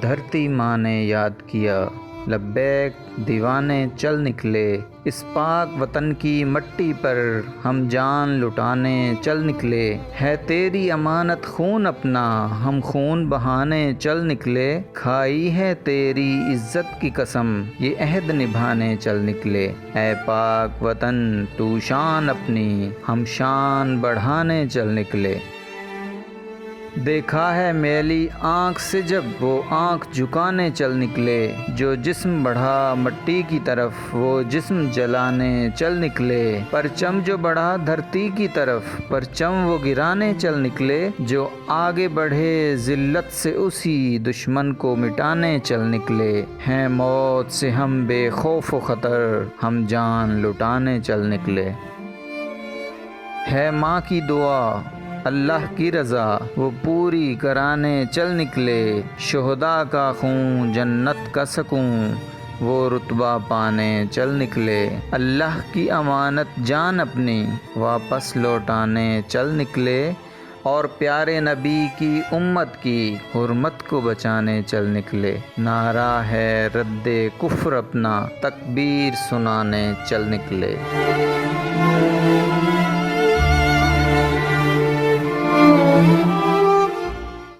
دھرتی ماں نے یاد کیا، لبیک دیوانے چل نکلے، اس پاک وطن کی مٹی پر ہم جان لٹانے چل نکلے، ہے تیری امانت خون اپنا ہم خون بہانے چل نکلے، کھائی ہے تیری عزت کی قسم یہ عہد نبھانے چل نکلے، اے پاک وطن تو شان اپنی ہم شان بڑھانے چل نکلے۔ دیکھا ہے میلی آنکھ سے جب وہ آنکھ جھکانے چل نکلے، جو جسم بڑھا مٹی کی طرف وہ جسم جلانے چل نکلے، پرچم جو بڑھا دھرتی کی طرف پرچم وہ گرانے چل نکلے، جو آگے بڑھے ذلت سے اسی دشمن کو مٹانے چل نکلے، ہیں موت سے ہم بے خوف و خطر ہم جان لٹانے چل نکلے۔ ہے ماں کی دعا اللہ کی رضا وہ پوری کرانے چل نکلے، شہداء کا خون جنت کا سکون وہ رتبہ پانے چل نکلے، اللہ کی امانت جان اپنی واپس لوٹانے چل نکلے، اور پیارے نبی کی امت کی حرمت کو بچانے چل نکلے، نعرہ ہے رد کفر اپنا تکبیر سنانے چل نکلے۔